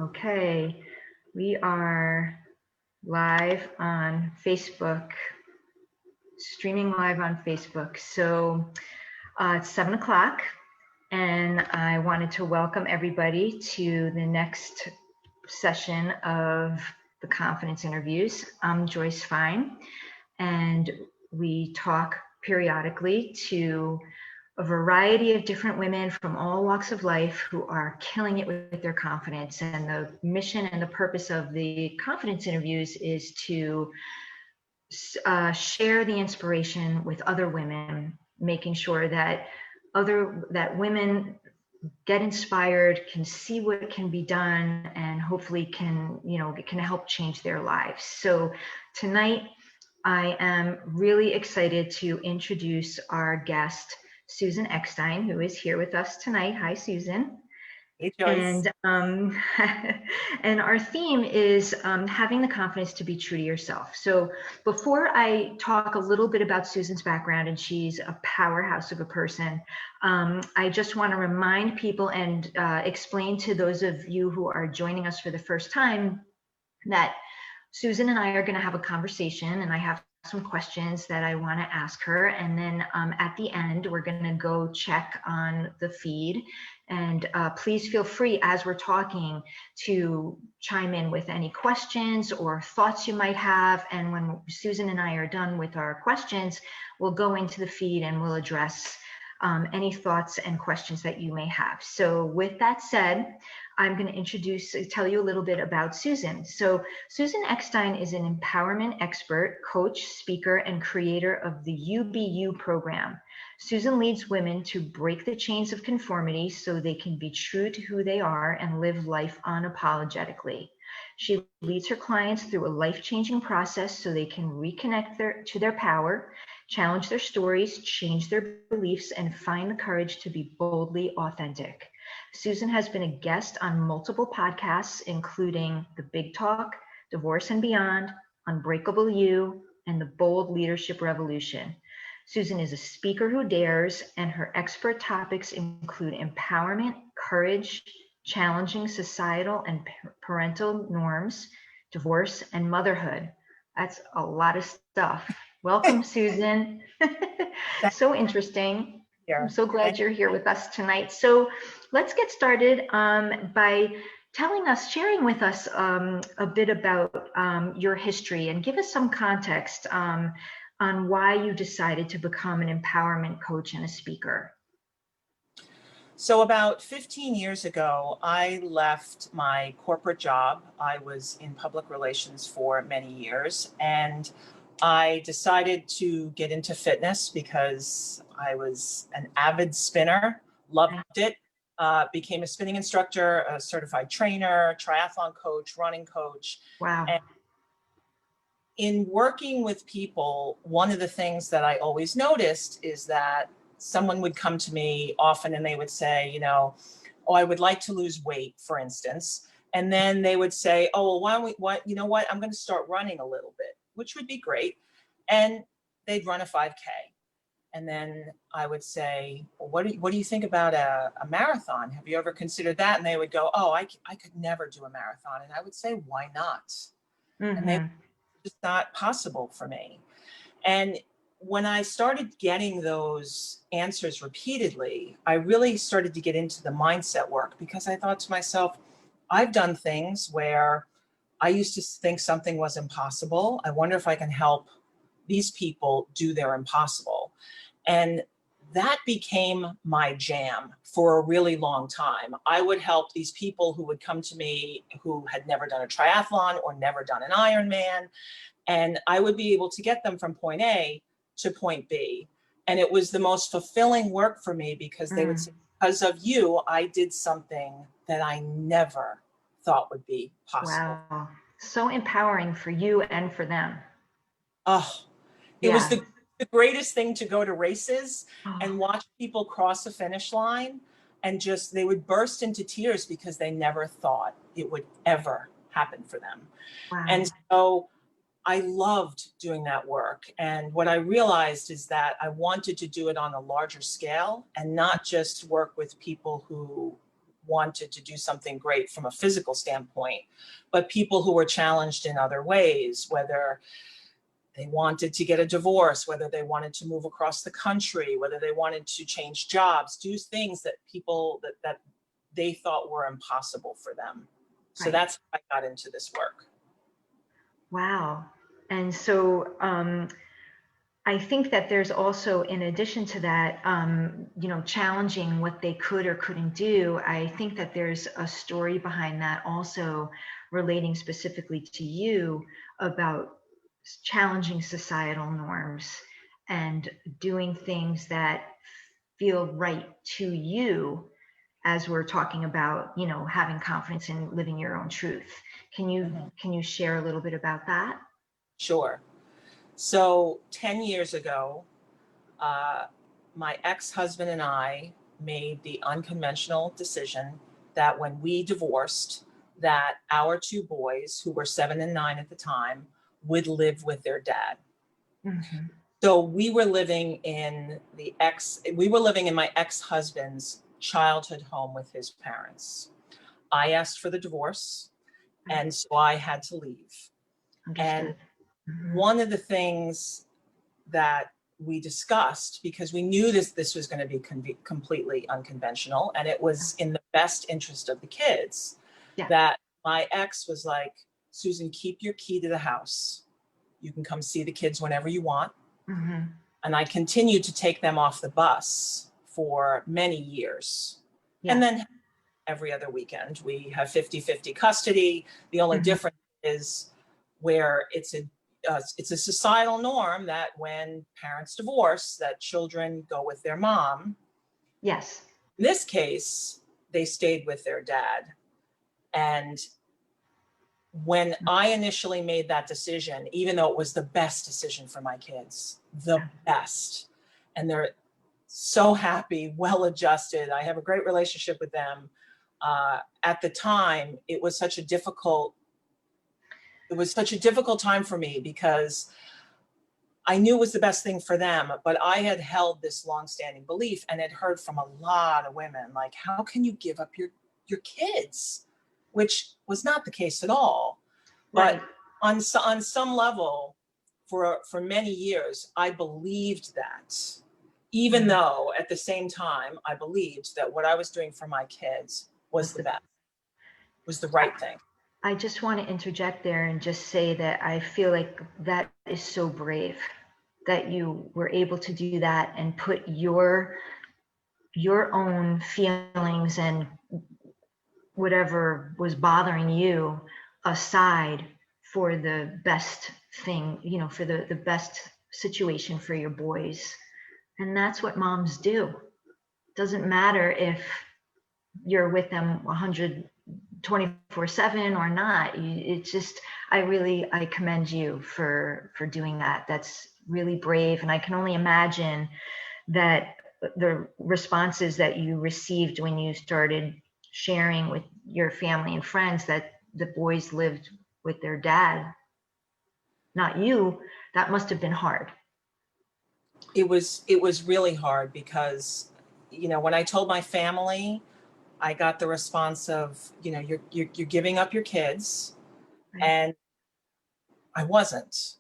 Okay, we are live on Facebook, streaming live on Facebook. So it's 7 o'clock, and I wanted to welcome everybody to the next session of the confidence interviews. I'm Joyce Fine, and we talk periodically to a variety of different women from all walks of life who are killing it with their confidence. And the mission and the purpose of the confidence interviews is to share the inspiration with other women, making sure that women get inspired, can see what can be done, and hopefully can help change their lives. So tonight I am really excited to introduce our guest, Susan Eckstein, who is here with us tonight. Hi, Susan. Hey, Joyce. And and our theme is having the confidence to be true to yourself. So before I talk a little bit about Susan's background, and she's a powerhouse of a person, I just want to remind people and explain to those of you who are joining us for the first time that Susan and I are going to have a conversation, and I have some questions that I want to ask her. And then at the end, we're going to go check on the feed. And please feel free as we're talking to chime in with any questions or thoughts you might have. And when Susan and I are done with our questions, we'll go into the feed and we'll address any thoughts and questions that you may have. So with that said, I'm going to tell you a little bit about Susan. So Susan Eckstein is an empowerment expert, coach, speaker, and creator of the UBU program. Susan leads women to break the chains of conformity so they can be true to who they are and live life unapologetically. She leads her clients through a life-changing process so they can reconnect to their power, challenge their stories, change their beliefs, and find the courage to be boldly authentic. Susan has been a guest on multiple podcasts, including The Big Talk, Divorce and Beyond, Unbreakable You, and The Bold Leadership Revolution. Susan is a speaker who dares, and her expert topics include empowerment, courage, challenging societal and parental norms, divorce, and motherhood. That's a lot of stuff. Welcome, Susan. So interesting. I'm so glad you're here with us tonight. So let's get started by sharing with us a bit about your history, and give us some context on why you decided to become an empowerment coach and a speaker. So about 15 years ago, I left my corporate job. I was in public relations for many years, and I decided to get into fitness because I was an avid spinner, loved it, became a spinning instructor, a certified trainer, triathlon coach, running coach. Wow. And in working with people, one of the things that I always noticed is that someone would come to me often and they would say, oh, I would like to lose weight, for instance. And then they would say, oh, well, why don't we, you know what, I'm going to start running a little bit, which would be great. And they'd run a 5K. And then I would say, well, what do you think about a marathon? Have you ever considered that? And they would go, oh, I could never do a marathon. And I would say, why not? Mm-hmm. And they just not possible for me. And when I started getting those answers repeatedly, I really started to get into the mindset work, because I thought to myself, I've done things where I used to think something was impossible. I wonder if I can help these people do their impossible. And that became my jam for a really long time. I would help these people who would come to me who had never done a triathlon or never done an Ironman. And I would be able to get them from point A to point B. And it was the most fulfilling work for me, because they would say, because of you, I did something that I never thought would be possible. Wow. So empowering for you and for them. Oh, it was the greatest thing to go to races and watch people cross the finish line, and just, they would burst into tears because they never thought it would ever happen for them. Wow. And so I loved doing that work. And what I realized is that I wanted to do it on a larger scale and not just work with people who wanted to do something great from a physical standpoint, but people who were challenged in other ways, whether they wanted to get a divorce, whether they wanted to move across the country, whether they wanted to change jobs, do things that people that they thought were impossible for them. So Right. that's how I got into this work. Wow. And so I think that there's also, in addition to that, challenging what they could or couldn't do, I think that there's a story behind that also, relating specifically to you, about challenging societal norms and doing things that feel right to you, as we're talking about, having confidence in living your own truth. Can you share a little bit about that? Sure. So 10 years ago, my ex-husband and I made the unconventional decision that when we divorced, that our two boys, who were 7 and 9 at the time, would live with their dad. Mm-hmm. So we were living in my ex-husband's childhood home with his parents. I asked for the divorce, and so I had to leave. And Understood. Mm-hmm. one of the things that we discussed, because we knew this was going to be completely unconventional, and it was in the best interest of the kids, Yeah. that my ex was like, Susan, keep your key to the house. You can come see the kids whenever you want. Mm-hmm. And I continued to take them off the bus for many years. Yeah. And then every other weekend, we have 50-50 custody. The only Mm-hmm. difference is where it's a societal norm that when parents divorce, that children go with their mom. Yes. In this case, they stayed with their dad. And when I initially made that decision, even though it was the best decision for my kids, the best, and they're so happy, well adjusted, I have a great relationship with them. At the time, it was such a difficult time for me, because I knew it was the best thing for them, but I had held this longstanding belief and had heard from a lot of women, like, how can you give up your kids? Which was not the case at all. Right. But on some level, for many years, I believed that, even though at the same time, I believed that what I was doing for my kids was the best, was the right thing. I just want to interject there and just say that I feel like that is so brave that you were able to do that and put your own feelings and whatever was bothering you aside for the best thing, for the best situation for your boys. And that's what moms do. Doesn't matter if you're with them 124/7 or not. It's just, I commend you for doing that. That's really brave. And I can only imagine that the responses that you received when you started sharing with your family and friends that the boys lived with their dad, not you, that must have been hard. It was really hard, because, when I told my family, I got the response of, you're giving up your kids. Right. And I wasn't.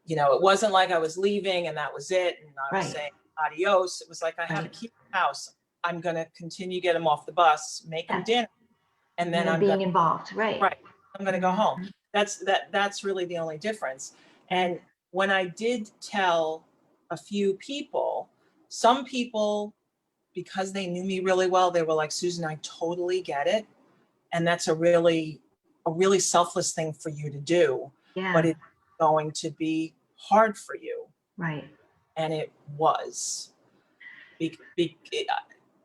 It wasn't like I was leaving and that was it, and I was Right. saying adios. It was like, I have a Right. key to the house. I'm going to continue, get them off the bus, make them Yeah. dinner, and then And being involved. Right. I'm going to go home. That's really the only difference. And when I did tell a few people, some people, because they knew me really well, they were like, Susan, I totally get it. And that's a really selfless thing for you to do. Yeah. But it's going to be hard for you. Right. And it was.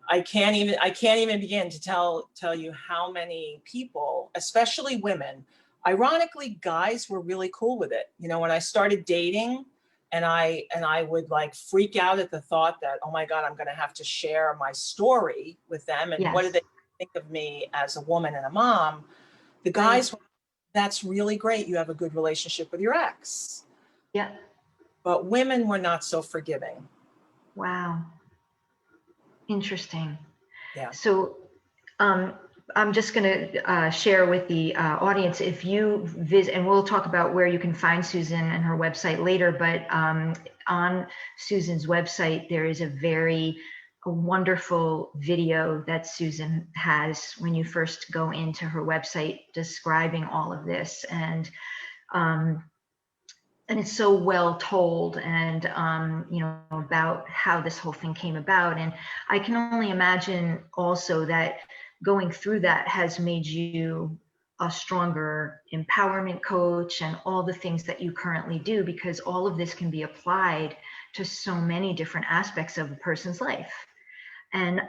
I can't even begin to tell you how many people, especially women, ironically, guys were really cool with it. When I started dating, and I would like freak out at the thought that, oh my God, I'm going to have to share my story with them. And what do Yes. they think of me as a woman and a mom? The guys, that's really great. You have a good relationship with your ex. Yeah. But women were not so forgiving. Wow. Interesting. Yeah. So I'm just going to share with the audience, if you visit, and we'll talk about where you can find Susan and her website later, but on Susan's website, there is a wonderful video that Susan has when you first go into her website describing all of this. And it's so well told, and about how this whole thing came about. And I can only imagine also that going through that has made you a stronger empowerment coach and all the things that you currently do, because all of this can be applied to so many different aspects of a person's life. And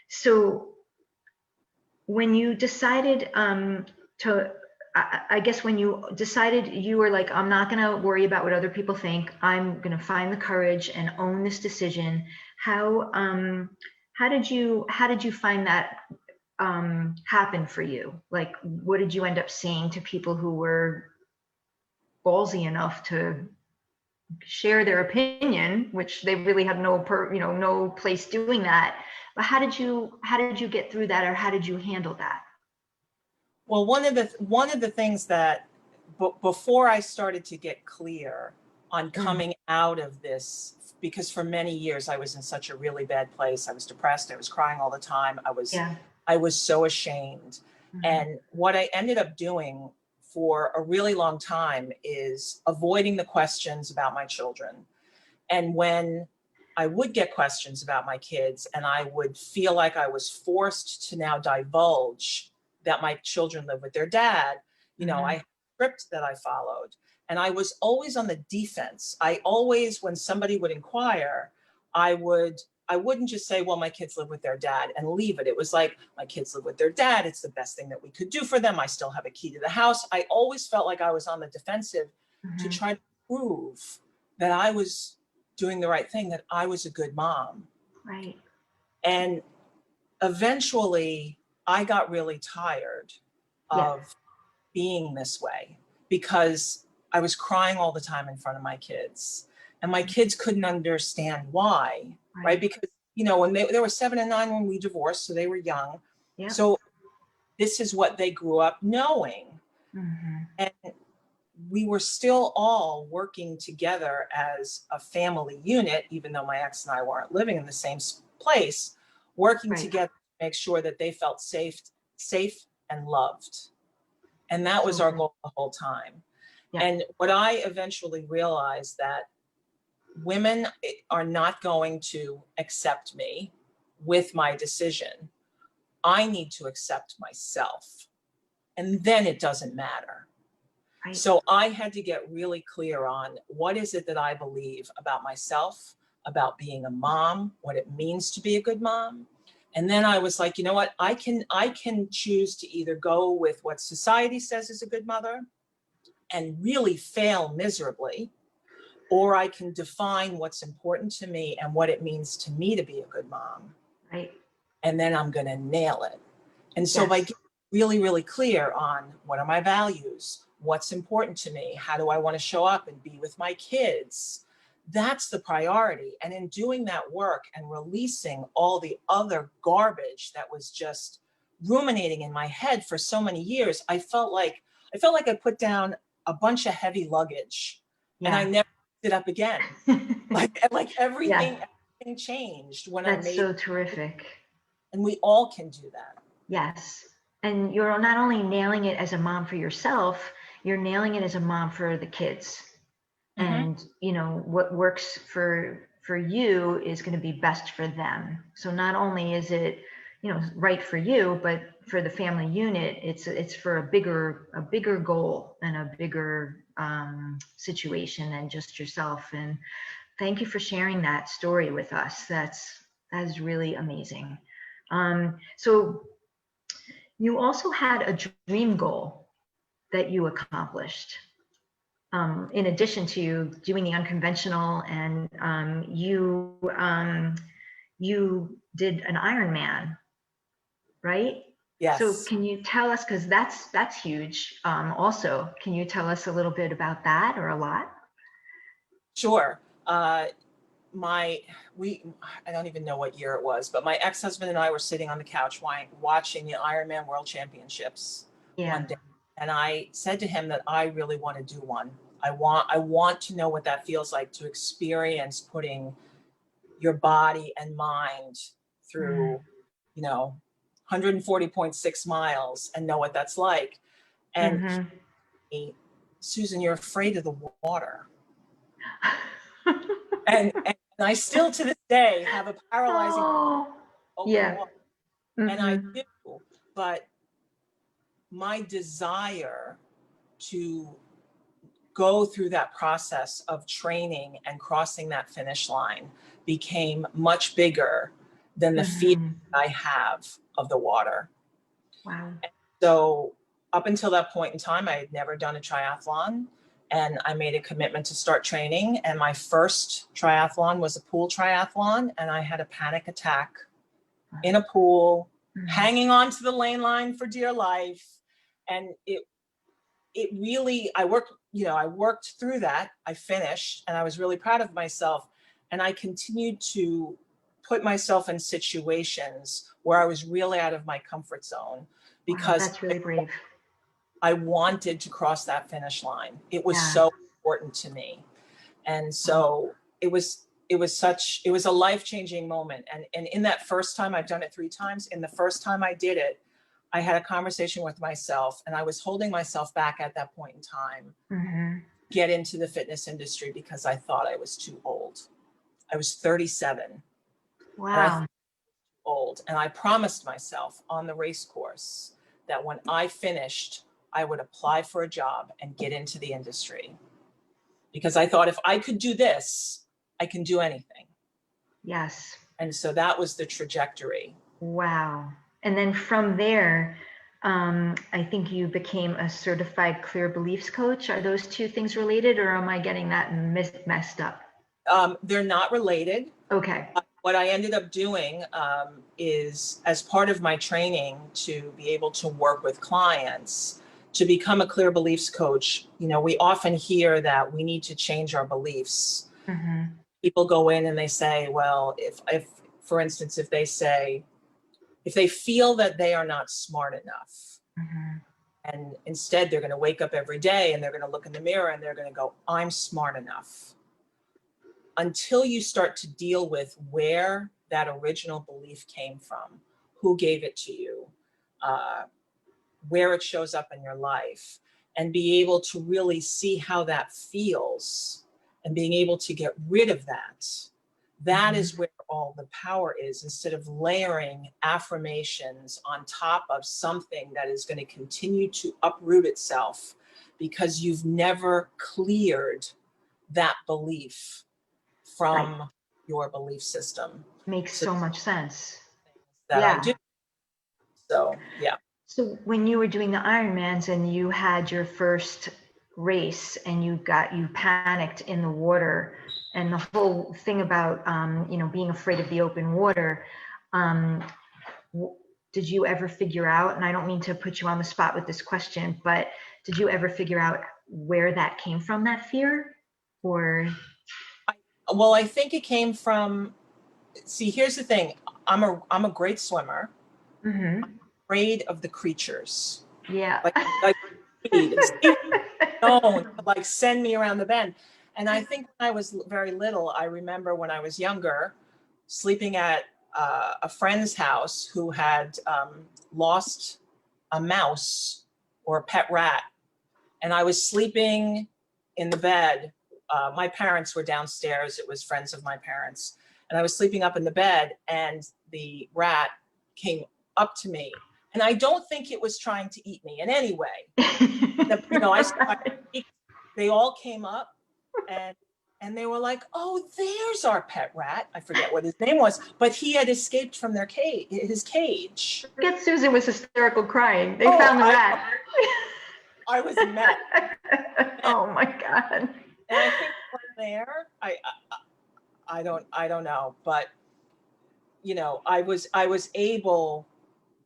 so when you decided to, I guess when you decided, you were like, I'm not going to worry about what other people think. I'm going to find the courage and own this decision. How did you find that happen for you? Like, what did you end up saying to people who were ballsy enough to share their opinion, which they really had no place doing that? But how did you get through that, or how did you handle that? Well, one of the things that before I started to get clear on coming out of this, because for many years I was in such a really bad place. I was depressed. I was crying all the time. I was so ashamed. And what I ended up doing for a really long time is avoiding the questions about my children. And when I would get questions about my kids, and I would feel like I was forced to now divulge that my children live with their dad, I had a script that I followed. And I was always on the defense. I always, when somebody would inquire, I wouldn't just say, well, my kids live with their dad, and leave it. It was like, my kids live with their dad. It's the best thing that we could do for them. I still have a key to the house. I always felt like I was on the defensive to try to prove that I was doing the right thing, that I was a good mom. Right. And eventually I got really tired of being this way, because I was crying all the time in front of my kids, and my kids couldn't understand why, right? Because, when they were 7 and 9 when we divorced, so they were young. Yep. So this is what they grew up knowing. And we were still all working together as a family unit, even though my ex and I weren't living in the same place, working together to make sure that they felt safe and loved. And that was our goal the whole time. And what I eventually realized, that women are not going to accept me with my decision. I need to accept myself, and then it doesn't matter. Right. So I had to get really clear on, what is it that I believe about myself, about being a mom, what it means to be a good mom. And then I was like, you know what, I can choose to either go with what society says is a good mother and really fail miserably, or I can define what's important to me and what it means to me to be a good mom. Right. And then I'm going to nail it. And so by getting really, really clear on, what are my values, what's important to me, how do I want to show up and be with my kids, that's the priority. And in doing that work and releasing all the other garbage that was just ruminating in my head for so many years, I felt like I put down a bunch of heavy luggage, and I never picked it up again. like everything changed when I made. That's so terrific. And we all can do that. Yes. And you're not only nailing it as a mom for yourself, you're nailing it as a mom for the kids. And what works for you is going to be best for them. So not only is it right for you, but for the family unit, it's for a bigger goal and a bigger situation than just yourself. And thank you for sharing that story with us. That is really amazing. So you also had a dream goal that you accomplished. In addition to doing the unconventional, and you did an Ironman, right? Yes. So can you tell us, because that's huge. Also, can you tell us a little bit about that, or a lot? Sure. I don't even know what year it was, but my ex-husband and I were sitting on the couch watching the Ironman World Championships one day. And I said to him that I really want to do one. I want to know what that feels like, to experience putting your body and mind through, 140.6 miles and know what that's like. And Susan, you're afraid of the water. and I still to this day have a paralyzing open water. And I do, but my desire to go through that process of training and crossing that finish line became much bigger than the fear I have of the water. Wow. And so up until that point in time, I had never done a triathlon, and I made a commitment to start training. And my first triathlon was a pool triathlon, and I had a panic attack in a pool, hanging onto the lane line for dear life. And it really, I worked through that. I finished, and I was really proud of myself. And I continued to put myself in situations where I was really out of my comfort zone, because that's really brave. I wanted to cross that finish line. It was so important to me. And so it was a life-changing moment. And in that first time, I've done it 3 times. In the first time I did it, I had a conversation with myself, and I was holding myself back at that point in time, get into the fitness industry, because I thought I was too old. I was 37. Wow. And I thought I was too old. And I promised myself on the race course that when I finished, I would apply for a job and get into the industry. Because I thought, if I could do this, I can do anything. Yes. And so that was the trajectory. Wow. And then from there, I think you became a certified clear beliefs coach. Are those 2 things related, or am I getting that messed up? They're not related. Okay. What I ended up doing is, as part of my training to be able to work with clients, to become a clear beliefs coach, we often hear that we need to change our beliefs. People go in and they say, well, if for instance, if they feel that they are not smart enough, and instead they're going to wake up every day and they're going to look in the mirror and they're going to go, I'm smart enough. Until you start to deal with where that original belief came from, who gave it to you, where it shows up in your life, and be able to really see how that feels, and being able to get rid of that, that is where all the power is, instead of layering affirmations on top of something that is going to continue to uproot itself because you've never cleared that belief from your belief system. Makes so much sense. I do. So, yeah. So when you were doing the Ironmans and you had your first race and you panicked in the water, and the whole thing about, being afraid of the open water, did you ever figure out, and I don't mean to put you on the spot with this question, but did you ever figure out where that came from, that fear? Or? Well, I think it came from, see, here's the thing. I'm a great swimmer. I'm afraid of the creatures. Yeah. Like don't send me around the bend. And I think when I was very little, I remember when I was younger, sleeping at a friend's house who had lost a mouse or a pet rat. And I was sleeping in the bed. My parents were downstairs. It was friends of my parents. And I was sleeping up in the bed, and the rat came up to me. And I don't think it was trying to eat me in any way. They all came up, and they were like, oh, there's our pet rat. I forget what his name was, but he had escaped from his cage. Forget Susan was hysterical crying. They found the rat. I was met. Oh my God. And I think from there, I don't know, but I was able,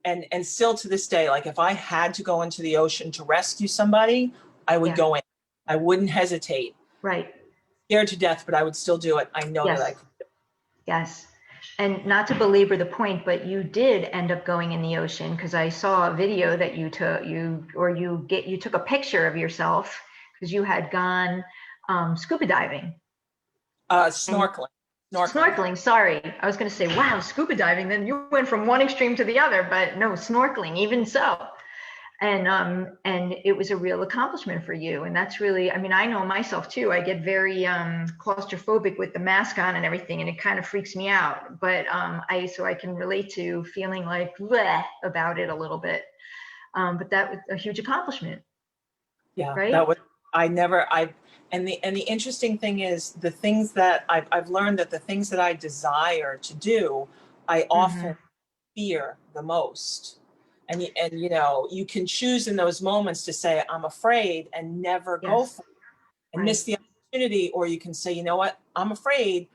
and still to this day, like if I had to go into the ocean to rescue somebody, I would go in. I wouldn't hesitate. Right. Scared to death, but I would still do it. I know that I could do Yes. And not to belabor the point, but you did end up going in the ocean, because I saw a video that you took, you took a picture of yourself because you had gone scuba diving. And Snorkeling. snorkeling, sorry. I was going to say, wow, scuba diving. Then you went from one extreme to the other, but no, snorkeling, even so. And it was a real accomplishment for you. And that's really, I mean, I know myself too. I get very claustrophobic with the mask on and everything, and it kind of freaks me out. But so I can relate to feeling like bleh about it a little bit. But that was a huge accomplishment, Yeah, right? that was, and the interesting thing is the things that I've learned, that the things that I desire to do, I Mm-hmm. often fear the most. And you know, you can choose in those moments to say, I'm afraid, and never go Yes, for it and right. miss the opportunity. Or you can say, you know what, I'm afraid,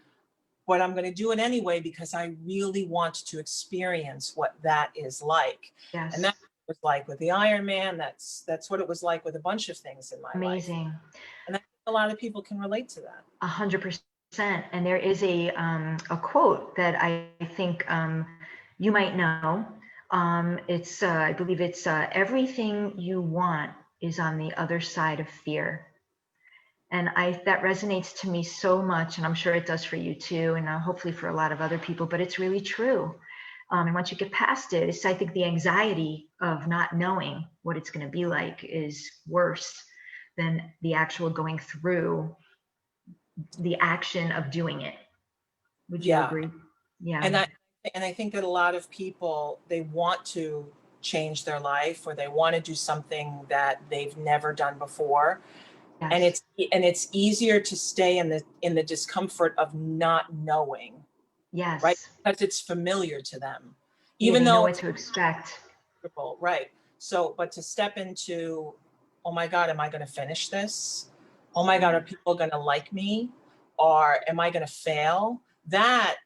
but I'm going to do it anyway because I really want to experience what that is like. And Yes, that was like with the Ironman. That's what it was like with a bunch of things in my life. amazing. And I think a lot of people can relate to that. 100%. And there is a quote that I think you might know. I believe it's everything you want is on the other side of fear. And that resonates to me so much, and I'm sure it does for you too, and hopefully for a lot of other people. But it's really true. And once you get past it, I think the anxiety of not knowing what it's going to be like is worse than the actual going through the action of doing it. Would you Yeah. agree? Yeah. And I think that a lot of people, they want to change their life, or they want to do something that they've never done before. And Yes. it's easier to stay in the discomfort of not knowing, right? Yes. Because it's familiar to them, Yeah, even they know though what it's to expect. comfortable, right? So, but to step into, oh my God, am I going to finish this? Oh my God, are people going to like me? Or am I going to fail? That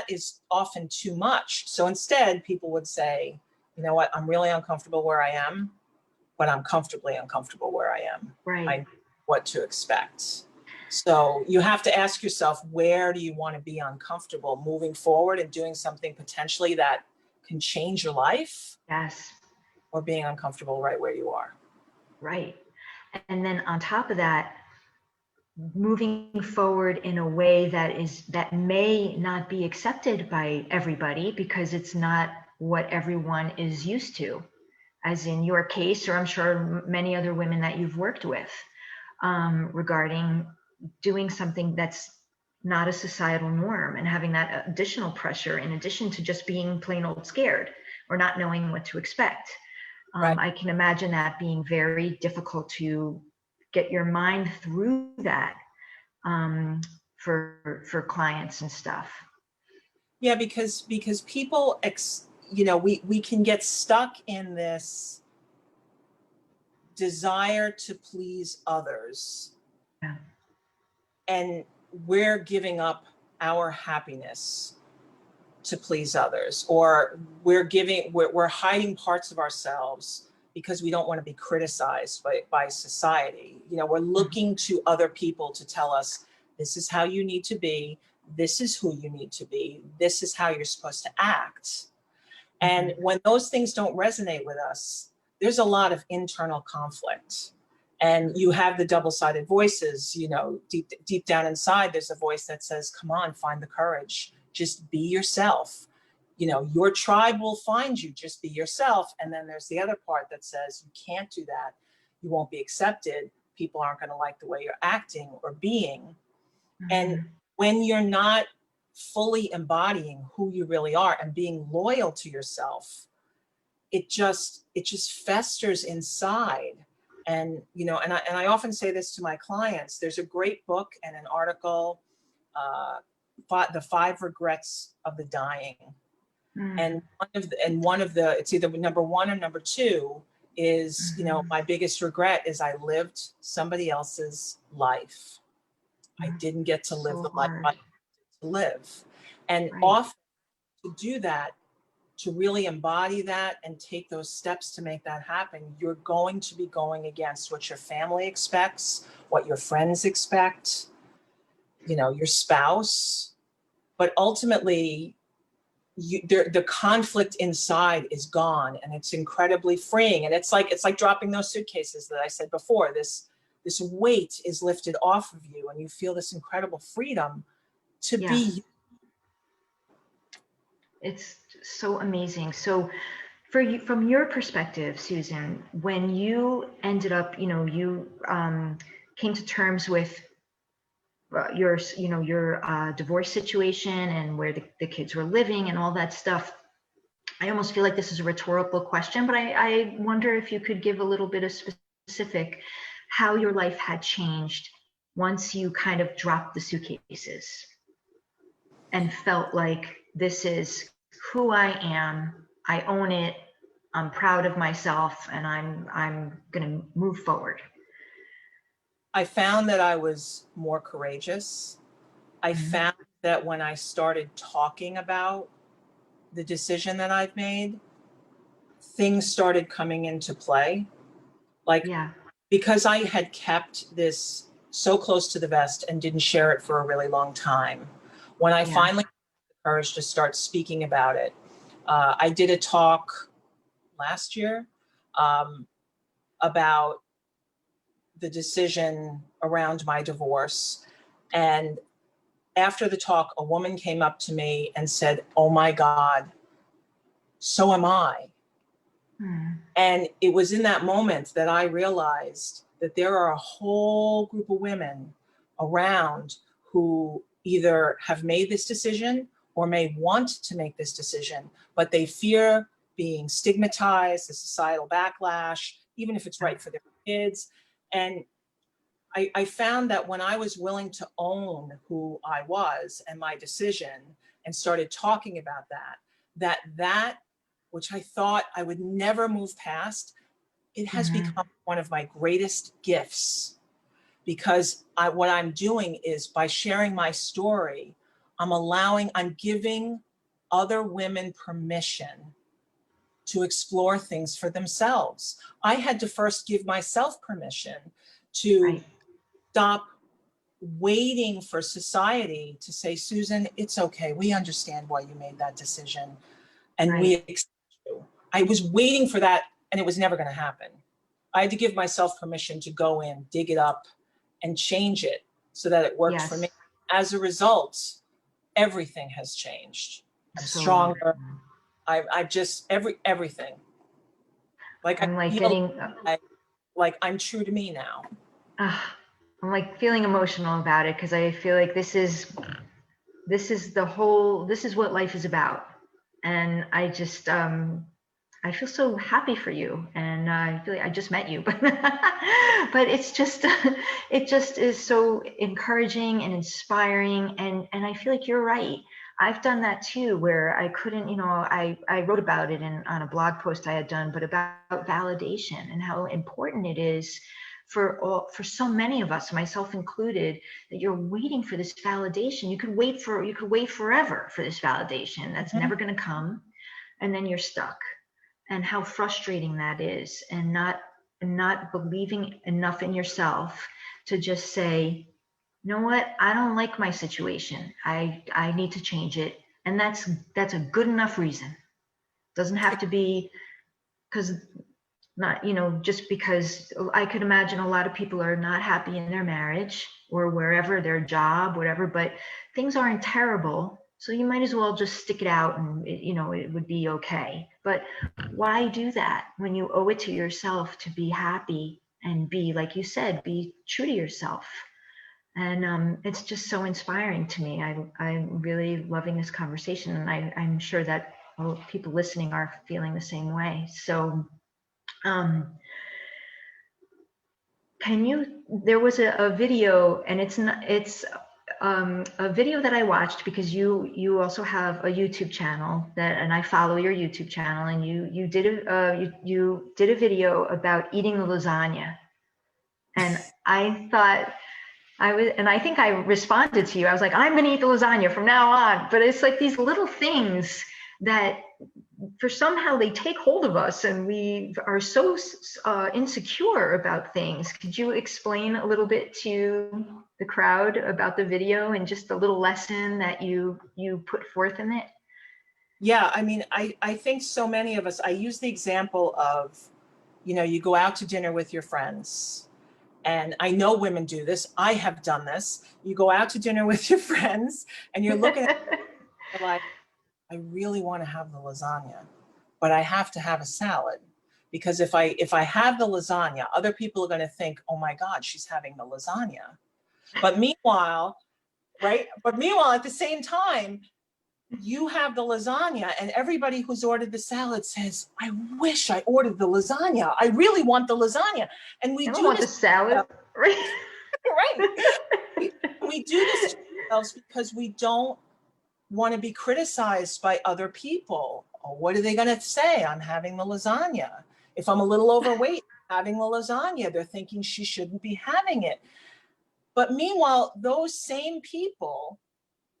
is often too much. So instead, people would say, you know what, I'm really uncomfortable where I am, but I'm comfortably uncomfortable where I am. I Right. know what to expect. So you have to ask yourself, where do you want to be uncomfortable moving forward and doing something potentially that can change your life, Yes. or being uncomfortable right where you are? Right. And then on top of that, moving forward in a way that may not be accepted by everybody because it's not what everyone is used to, as in your case, or I'm sure many other women that you've worked with, regarding doing something that's not a societal norm and having that additional pressure in addition to just being plain old scared or not knowing what to expect. Right. I can imagine that being very difficult to get your mind through that, for clients and stuff. Yeah, because people, you know, we can get stuck in this desire to please others, Yeah. and we're giving up our happiness to please others, or we're hiding parts of ourselves because we don't want to be criticized by society. You know, we're looking to other people to tell us, this is how you need to be, this is who you need to be, this is how you're supposed to act. And Mm-hmm. when those things don't resonate with us, there's a lot of internal conflict. And you have the double-sided voices, you know, deep down inside, there's a voice that says, come on, find the courage, just be yourself. You know, your tribe will find you, just be yourself. And then there's the other part that says, you can't do that. You won't be accepted. People aren't going to like the way you're acting or being. And Mm-hmm. when you're not fully embodying who you really are and being loyal to yourself, it just festers inside. And you know, and I often say this to my clients, there's a great book and an article, uh, the 5 regrets of the dying. Mm-hmm. And one of the it's either number one or number two is, you know, Mm-hmm. my biggest regret is I lived somebody else's life. I didn't get to live So the life I hard. wanted to live. And Right. often, to do that, to really embody that and take those steps to make that happen, you're going to be going against what your family expects, what your friends expect, you know, your spouse. but ultimately the conflict inside is gone, and it's incredibly freeing. And it's like dropping those suitcases that I said before. This weight is lifted off of you, and you feel this incredible freedom to Yeah. be. It's so amazing. So for you, from your perspective, Susan, when you ended up, you came to terms with your divorce situation and where the kids were living and all that stuff. I almost feel like this is a rhetorical question, but I wonder if you could give a little bit of specific how your life had changed once you kind of dropped the suitcases and felt like this is who I am. I own it. I'm proud of myself, and I'm going to move forward. I found that I was more courageous. I found that when I started talking about the decision that I've made, things started coming into play. Like, Yeah. because I had kept this so close to the vest and didn't share it for a really long time, when I finally had the courage to start speaking about it, I did a talk last year about the decision around my divorce. And after the talk, a woman came up to me and said, "Oh my God, so am I." And it was in that moment that I realized that there are a whole group of women around who either have made this decision or may want to make this decision, but they fear being stigmatized, the societal backlash, even if it's right for their kids. And I found that when I was willing to own who I was and my decision and started talking about that which I thought I would never move past, it has become one of my greatest gifts, because what I'm doing is, by sharing my story, I'm giving other women permission to explore things for themselves. I had to first give myself permission to stop waiting for society to say, "Susan, it's okay. We understand why you made that decision, and we accept you." I was waiting for that, and it was never going to happen. I had to give myself permission to go in, dig it up, and change it so that it worked for me. As a result, everything has changed. I'm stronger. I just everything. Like, I'm I like feel getting like I'm true to me now. I'm like feeling emotional about it, because I feel like this is what life is about. And I just I feel so happy for you, and I feel like I just met you, but but it's just it just is so encouraging and inspiring, and I feel like you're right. I've done that too, where I couldn't, I wrote about it on a blog post I had done, but about validation and how important it is for so many of us, myself included, that you're waiting for this validation. You could wait forever for this validation that's never going to come, and then you're stuck. And how frustrating that is, and not believing enough in yourself to just say, "You know what, I don't like my situation. I need to change it." And that's a good enough reason. Doesn't have to be because not, just because I could imagine a lot of people are not happy in their marriage or wherever, their job, whatever, but things aren't terrible. So you might as well just stick it out, and it would be okay. But why do that when you owe it to yourself to be happy and be, like you said, be true to yourself? And it's just so inspiring to me. I'm really loving this conversation, and I'm sure that people listening are feeling the same way. So there was a video, and it's a video that I watched because you also have a YouTube channel and I follow your YouTube channel, and you did a video about eating the lasagna. And I thought I think I responded to you. I was like, "I'm going to eat the lasagna from now on." But it's like these little things that for somehow they take hold of us, and we are so insecure about things. Could you explain a little bit to the crowd about the video and just the little lesson that you put forth in it? Yeah, I mean, I think so many of us, I use the example of, you go out to dinner with your friends. And I know women do this. I have done this. You go out to dinner with your friends and you're looking at it like, I really want to have the lasagna, but I have to have a salad. Because if I have the lasagna, other people are going to think, oh my God, she's having the lasagna. But meanwhile, right? But meanwhile, at the same time, you have the lasagna and everybody who's ordered the salad says, I wish I ordered the lasagna. I really want the lasagna. And we I don't do want this, the salad, right? right? We do this to ourselves because we don't want to be criticized by other people. Oh, what are they going to say? I'm having the lasagna. If I'm a little overweight, having the lasagna, they're thinking she shouldn't be having it. But meanwhile, those same people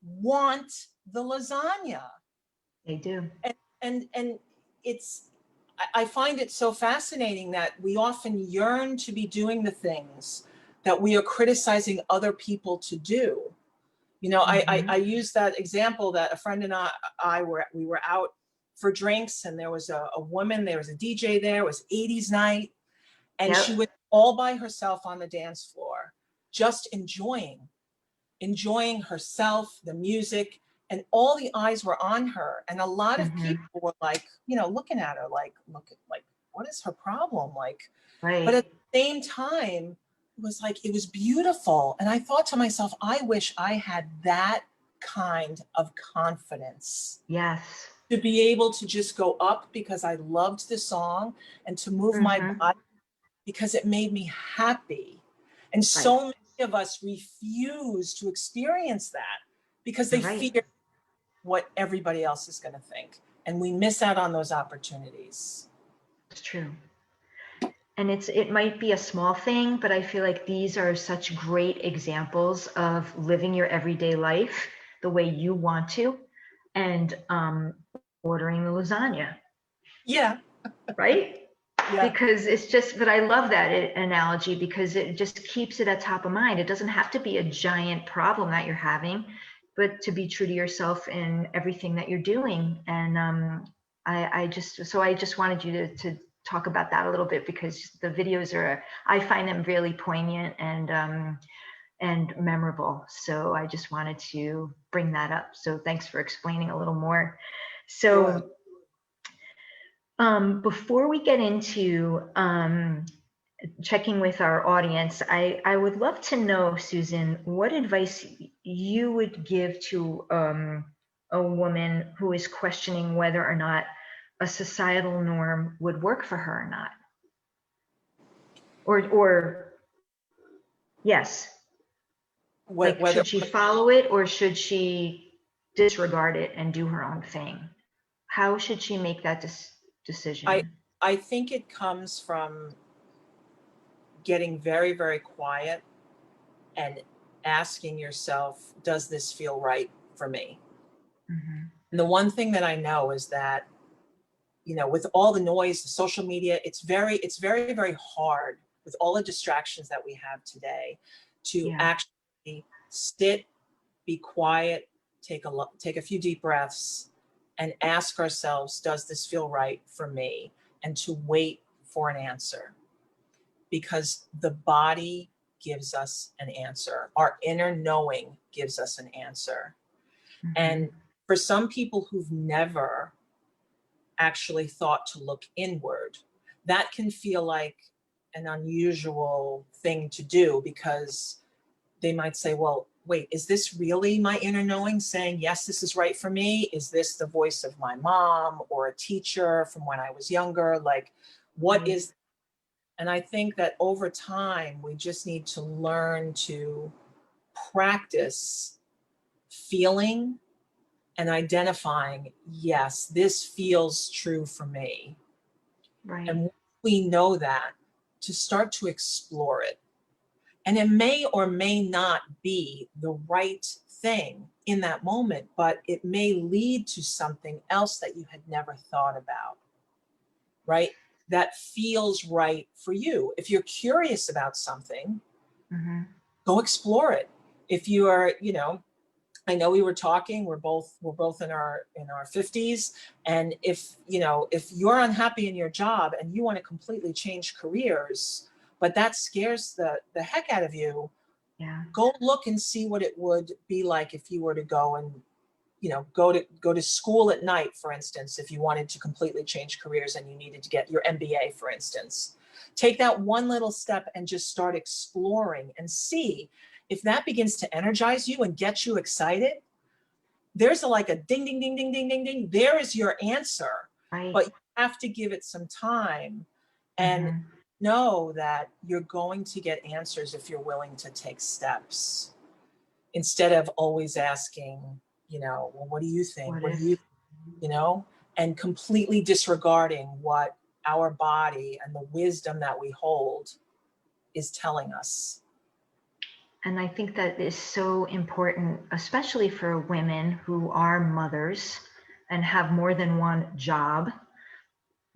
want the lasagna. They do. And it's, I find it so fascinating that we often yearn to be doing the things that we are criticizing other people to do. I use that example that a friend and we were out for drinks, and there was a woman, there was a DJ there, it was 80s night, and she Yep. was all by herself on the dance floor, just enjoying herself, the music, and all the eyes were on her. And a lot of Mm-hmm. people were like, looking at her like, what is her problem? Like, but Right. at the same time, it was beautiful. And I thought to myself, I wish I had that kind of confidence Yes. to be able to just go up because I loved the song, and to move my Mm-hmm. body because it made me happy. And Right. so many of us refuse to experience that because You're they right. fear what everybody else is going to think. And we miss out on those opportunities. It's true. And it might be a small thing, but I feel like these are such great examples of living your everyday life the way you want to, and ordering the lasagna, Yeah. right? Yeah. Because it's just, but I love that analogy because it just keeps it at top of mind. It doesn't have to be a giant problem that you're having, but to be true to yourself in everything that you're doing. And I just wanted you to talk about that a little bit, because the videos I find them really poignant and memorable. So I just wanted to bring that up. So thanks for explaining a little more. Sure. So before we get into checking with our audience, I would love to know, Susan, what advice you would give to a woman who is questioning whether or not a societal norm would work for her or not. Or yes, like, Whether should she follow it or should she disregard it and do her own thing? How should she make that I decision? I think it comes from getting very, very quiet and asking yourself, does this feel right for me? Mm-hmm. And the one thing that I know is that, with all the noise, the social media, it's very, very hard with all the distractions that we have today to Yeah. actually sit, be quiet, take a few deep breaths, and ask ourselves, does this feel right for me? And to wait for an answer, because the body gives us an answer. Our inner knowing gives us an answer. Mm-hmm. And for some people who've never actually thought to look inward, that can feel like an unusual thing to do, because they might say, well, wait, is this really my inner knowing saying, yes, this is right for me? Is this the voice of my mom or a teacher from when I was younger? Like, what Right. is, and I think that over time, we just need to learn to practice feeling and identifying, yes, this feels true for me. And Right. once we know that, to start to explore it. And it may or may not be the right thing in that moment, but it may lead to something else that you had never thought about, right? That feels right for you. If you're curious about something, go explore it. If you are, I know we were talking, we're both in our 50s. And if you're unhappy in your job and you want to completely change careers, but that scares the heck out of you, Yeah. go look and see what it would be like if you were to go and, go to school at night, for instance, if you wanted to completely change careers and you needed to get your MBA, for instance. Take that one little step and just start exploring and see if that begins to energize you and get you excited. There's like a ding, ding, ding, ding, ding, ding, ding. There is your answer. Right. But you have to give it some time and know that you're going to get answers if you're willing to take steps, instead of always asking, well, what do you think? What do you, and completely disregarding what our body and the wisdom that we hold is telling us. And I think that is so important, especially for women who are mothers and have more than one job,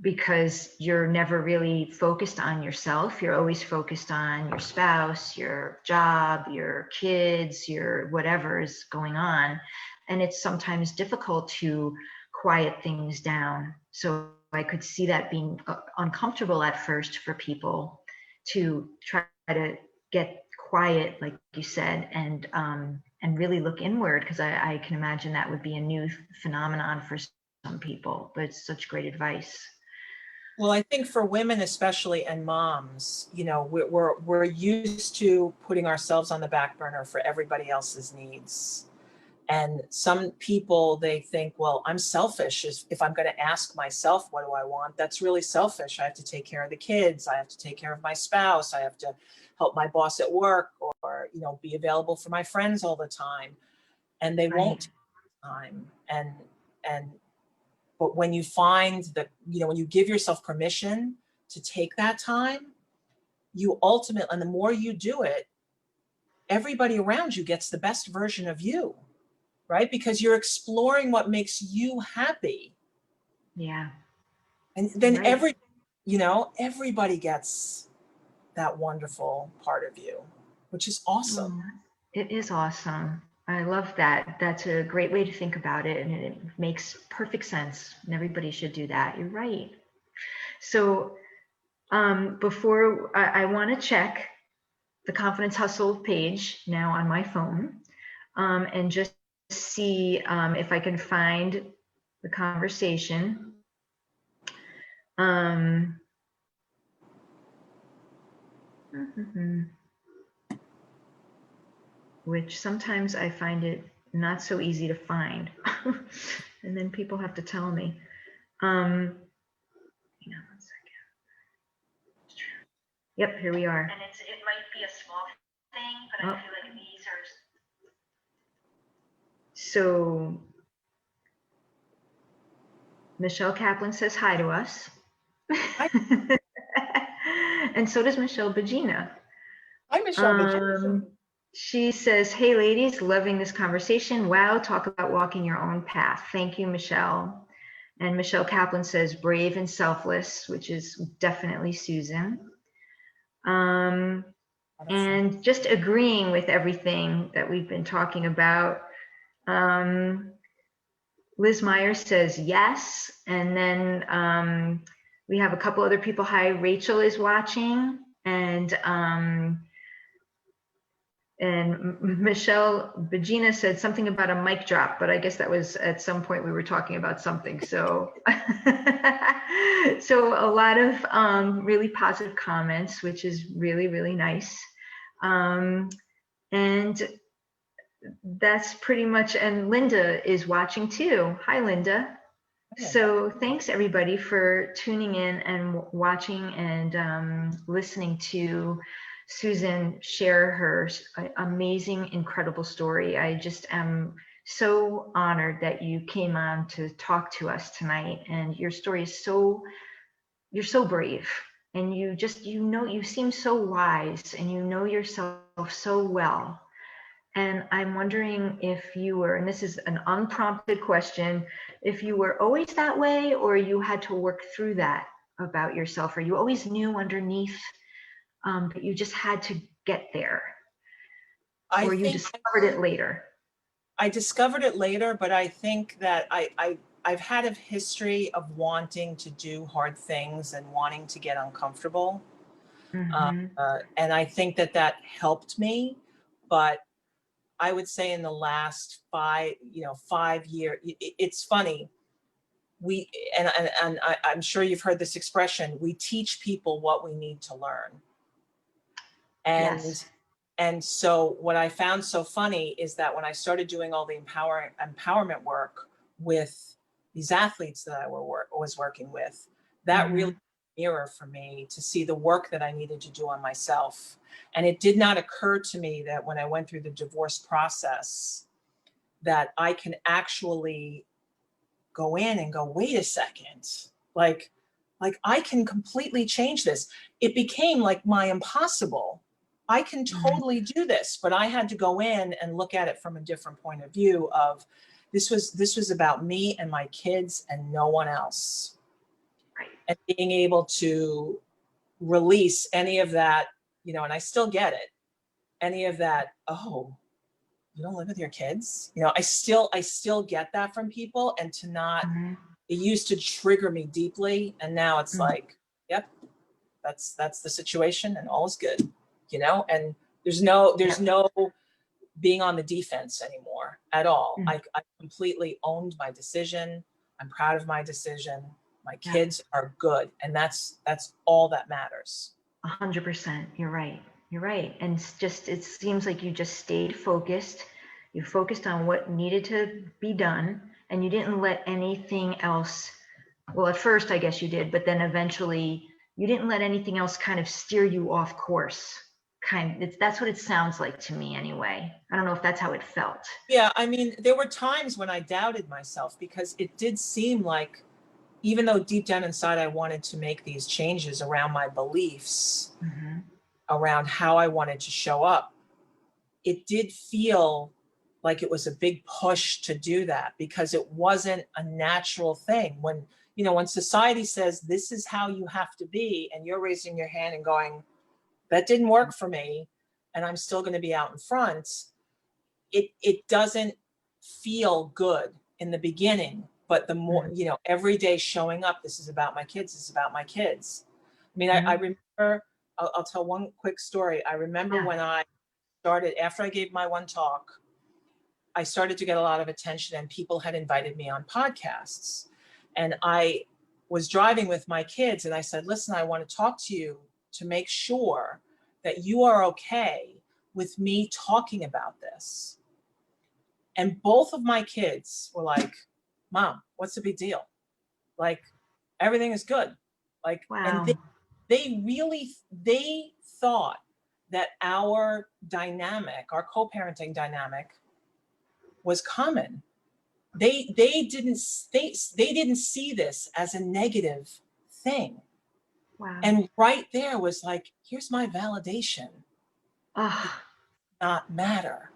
because you're never really focused on yourself. You're always focused on your spouse, your job, your kids, your whatever is going on. And it's sometimes difficult to quiet things down. So I could see that being uncomfortable at first for people to try to get quiet, like you said, and really look inward, because I can imagine that would be a new phenomenon for some people, but it's such great advice. Well, I think for women especially, and moms, we're used to putting ourselves on the back burner for everybody else's needs. And some people, they think, well, I'm selfish. If I'm going to ask myself, what do I want? That's really selfish. I have to take care of the kids. I have to take care of my spouse. I have to help my boss at work, or, be available for my friends all the time. And they won't take time. But when you find that, when you give yourself permission to take that time, you ultimately, and the more you do it, everybody around you gets the best version of you, right? Because you're exploring what makes you happy. Yeah. And then everybody gets that wonderful part of you, which is awesome. It is awesome. I love that. That's a great way to think about it, and it makes perfect sense. And everybody should do that. You're right. So before I want to check the Confidence Hustle page now on my phone, and just see if I can find the conversation. Which sometimes I find it not so easy to find. And then people have to tell me. Hang on 1 second. Yep, here we are. And it might be a small thing, but I feel like these are. So Michelle Kaplan says hi to us. Hi. And so does Michelle Bagina. Hi, Michelle Bagina. She says, hey ladies, loving this conversation. Wow, talk about walking your own path. Thank you, Michelle. And Michelle Kaplan says, brave and selfless, which is definitely Susan. And just agreeing with everything that we've been talking about. Liz Meyer says yes. And then we have a couple other people. Hi, Rachel is watching. And Michelle Bagina said something about a mic drop, but I guess that was at some point we were talking about something. So, so a lot of really positive comments, which is really, really nice. And that's pretty much, and Linda is watching too. Hi, Linda. So thanks everybody for tuning in and watching and listening to Susan share her amazing, incredible story. I just am so honored that you came on to talk to us tonight, and your story is you're so brave, and you seem so wise, and you know yourself so well. And I'm wondering if you were, and this is an unprompted question, if you were always that way or you had to work through that about yourself, or you always knew underneath, but you just had to get there, I or you think discovered it later. I discovered it later, but I think that I've had a history of wanting to do hard things and wanting to get uncomfortable. Mm-hmm. And I think that that helped me. But I would say in the last 5 years, it's funny. We, I'm sure you've heard this expression, we teach people what we need to learn. Yes. And so what I found so funny is that when I started doing all the empowerment work with these athletes that was working with, that Mm-hmm. really mirror for me to see the work that I needed to do on myself. And it did not occur to me that when I went through the divorce process, that I can actually go in and go, wait a second, like, like I can completely change this. It became like my impossible. I can Mm-hmm. totally do this, but I had to go in and look at it from a different point of view of this was about me and my kids and no one else. Right. And being able to release any of that, and I still get it, any of that, oh, you don't live with your kids? I still get that from people, and to not, Mm-hmm. it used to trigger me deeply, and now it's Mm-hmm. like, yep, that's the situation, and all is good. And there's no being on the defense anymore at all. Mm-hmm. I completely owned my decision. I'm proud of my decision. My Yeah. kids are good, and that's all that matters. 100%. You're right. You're right. And it seems like you just stayed focused. You focused on what needed to be done, and you didn't let anything else, well, at first, I guess you did, but then eventually you didn't let anything else kind of steer you off course. That's what it sounds like to me anyway. I don't know if that's how it felt. Yeah, I mean, there were times when I doubted myself because it did seem like, even though deep down inside I wanted to make these changes around my beliefs, Mm-hmm. around how I wanted to show up, it did feel like it was a big push to do that because it wasn't a natural thing. When society says this is how you have to be, and you're raising your hand and going, that didn't work for me, and I'm still going to be out in front, it doesn't feel good in the beginning. But the more, every day showing up, this is about my kids, this is about my kids. I mean, I Mm-hmm. remember, I'll tell one quick story. I remember Yeah. when I started, after I gave my one talk, I started to get a lot of attention, and people had invited me on podcasts. And I was driving with my kids, and I said, listen, I want to talk to you to make sure that you are okay with me talking about this. And both of my kids were like, Mom, what's the big deal? Like, everything is good. Like, and Wow. they thought that our dynamic, our co-parenting dynamic, was common. They didn't see this as a negative thing. Wow. And right there was like, here's my validation. It Oh, does not matter.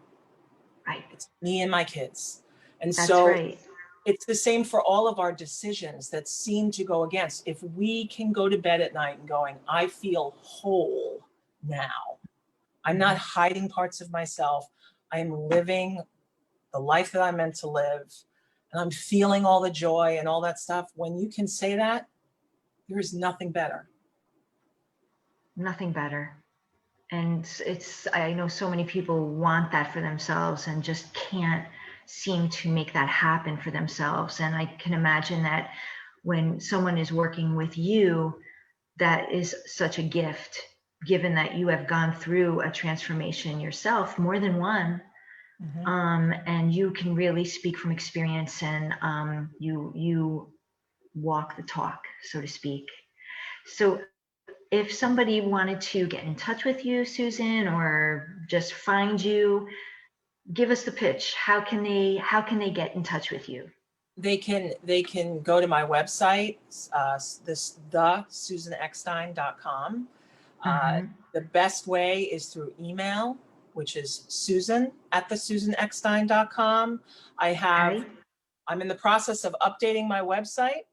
right. It's me and my kids. And That's so right. it's the same for all of our decisions that seem to go against. If we can go to bed at night and going, I feel whole now. I'm not Mm-hmm. hiding parts of myself. I am living the life that I'm meant to live. And I'm feeling all the joy and all that stuff. When you can say that, there is nothing better. Nothing better. And I know so many people want that for themselves and just can't seem to make that happen for themselves. And I can imagine that when someone is working with you, that is such a gift, given that you have gone through a transformation yourself, more than one. Mm-hmm. And you can really speak from experience, and you walk the talk, so to speak. So if somebody wanted to get in touch with you, Susan, or just find you, give us the pitch. How can they get in touch with you? They can go to my website, the susaneckstein.com. Mm-hmm. The best way is through email. which is Susan at thesusaneckstein.com. I'm in the process of updating my website,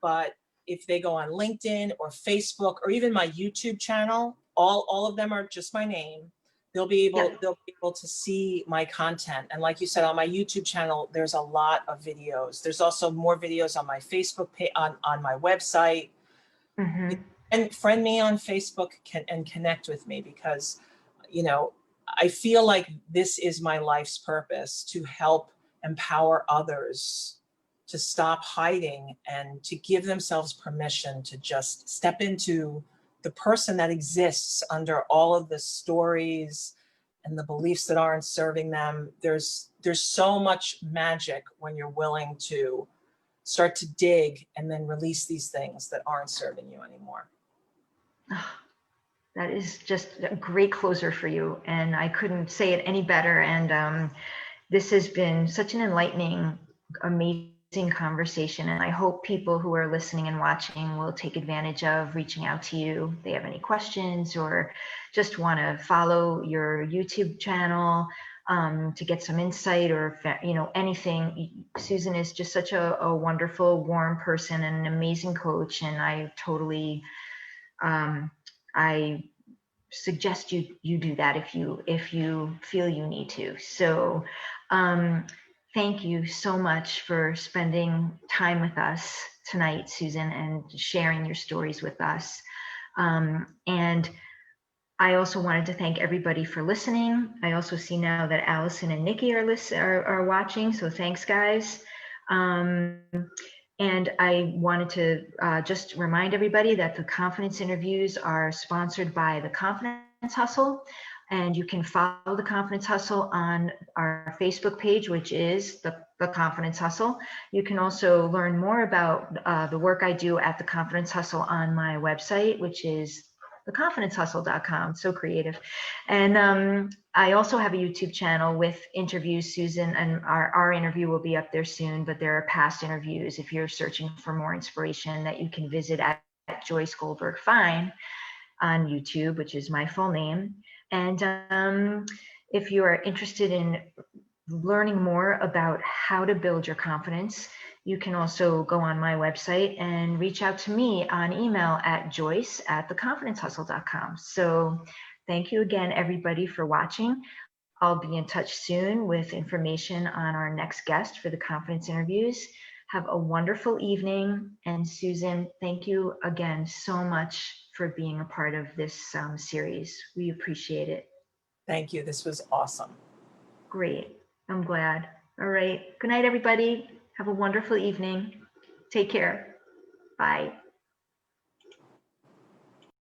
but if they go on LinkedIn or Facebook or even my YouTube channel, all of them are just my name. They'll be able to see my content. And like you said, on my YouTube channel, there's a lot of videos. There's also more videos on my Facebook page, on my website. Mm-hmm. And friend me on Facebook and connect with me, because, you know, I feel like this is my life's purpose, to help empower others to stop hiding and to give themselves permission to just step into the person that exists under all of the stories and the beliefs that aren't serving them. There's so much magic when you're willing to start to dig and then release these things that aren't serving you anymore. That is just a great closer for you, and I couldn't say it any better. And this has been such an enlightening, amazing conversation, and I hope people who are listening and watching will take advantage of reaching out to you if they have any questions or just want to follow your YouTube channel to get some insight, or anything. Susan is just such a wonderful, warm person and an amazing coach, and I totally I suggest you do that if you feel you need to. So thank you so much for spending time with us tonight, Susan, and sharing your stories with us. And I also wanted to thank everybody for listening. I also see now that Allison and Nikki are watching, so thanks, guys. And I wanted to just remind everybody that the Confidence interviews are sponsored by the Confidence Hustle, and you can follow the Confidence Hustle on our Facebook page, which is the Confidence Hustle. You can also learn more about the work I do at the Confidence Hustle on my website, which is theconfidencehustle.com. So creative. And I also have a YouTube channel with interviews, Susan, and our interview will be up there soon, but there are past interviews if you're searching for more inspiration that you can visit at Joyce Goldberg Fine on YouTube, which is my full name. And if you are interested in learning more about how to build your confidence, you can also go on my website and reach out to me on email at joyce@theconfidencehustle.com. So thank you again, everybody, for watching. I'll be in touch soon with information on our next guest for the confidence interviews. Have a wonderful evening. And Susan, thank you again so much for being a part of this series. We appreciate it. Thank you. This was awesome. Great. I'm glad. All right. Good night, everybody. Have a wonderful evening. Take care. Bye.